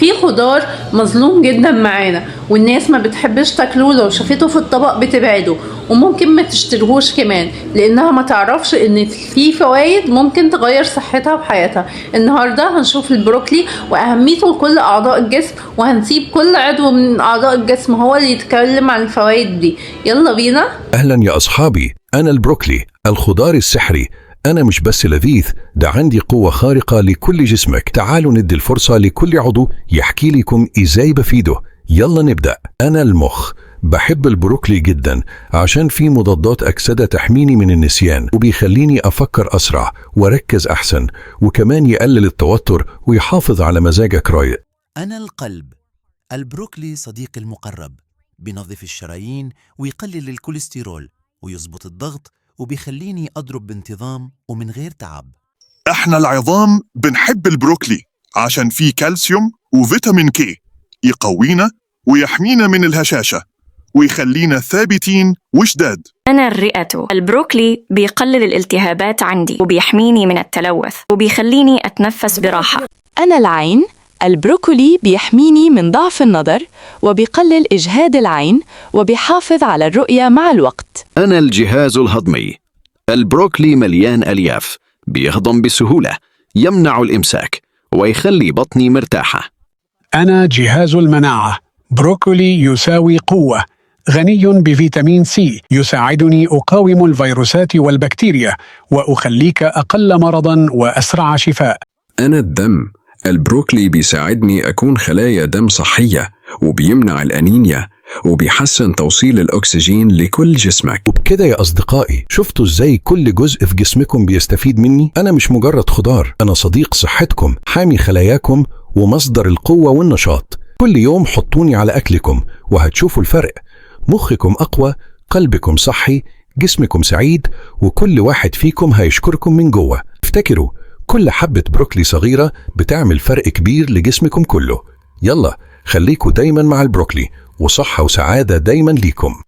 في خضار مظلوم جدا معانا، والناس ما بتحبش تاكله، لو شافته في الطبق بتبعده، وممكن ما تشتريهوش كمان لانها ما تعرفش ان في فوائد ممكن تغير صحتها وحياتها. النهارده هنشوف البروكلي واهميته لكل اعضاء الجسم، وهنسيب كل عضو من اعضاء الجسم هو اللي يتكلم عن الفوائد دي. يلا بينا. أهلا يا أصحابي، أنا البروكلي الخضار السحري. أنا مش بس لذيذ، ده عندي قوة خارقة لكل جسمك. تعالوا ندي الفرصة لكل عضو يحكي لكم إزاي بفيده. يلا نبدأ. أنا المخ. بحب البروكلي جدا عشان فيه مضادات أكسدة تحميني من النسيان، وبيخليني أفكر أسرع وأركز أحسن، وكمان يقلل التوتر ويحافظ على مزاجك رايق. أنا القلب. البروكلي صديقي المقرب، بينظف الشرايين ويقلل الكوليسترول ويظبط الضغط، وبيخليني أضرب بانتظام ومن غير تعب. احنا العظام بنحب البروكلي عشان فيه كالسيوم وفيتامين كي، يقوينا ويحمينا من الهشاشة ويخلينا ثابتين وشداد. أنا الرئة. البروكلي بيقلل الالتهابات عندي وبيحميني من التلوث وبيخليني أتنفس براحة. أنا العين. البروكولي بيحميني من ضعف النظر وبيقلل إجهاد العين وبيحافظ على الرؤية مع الوقت. أنا الجهاز الهضمي. البروكلي مليان ألياف، بيهضم بسهولة، يمنع الإمساك ويخلي بطني مرتاحة. أنا جهاز المناعة. بروكولي يساوي قوة، غني بفيتامين سي، يساعدني أقاوم الفيروسات والبكتيريا وأخليك أقل مرضاً وأسرع شفاء. أنا الدم. البروكلي بيساعدني أكون خلايا دم صحية، وبيمنع الأنيميا، وبيحسن توصيل الأكسجين لكل جسمك. وبكده يا أصدقائي، شفتوا إزاي كل جزء في جسمكم بيستفيد مني؟ أنا مش مجرد خضار، أنا صديق صحتكم، حامي خلاياكم ومصدر القوة والنشاط. كل يوم حطوني على أكلكم وهتشوفوا الفرق. مخكم أقوى، قلبكم صحي، جسمكم سعيد، وكل واحد فيكم هيشكركم من جوه. افتكروا، كل حبة بروكلي صغيرة بتعمل فرق كبير لجسمكم كله. يلا خليكوا دايما مع البروكلي، وصحة وسعادة دايما ليكم.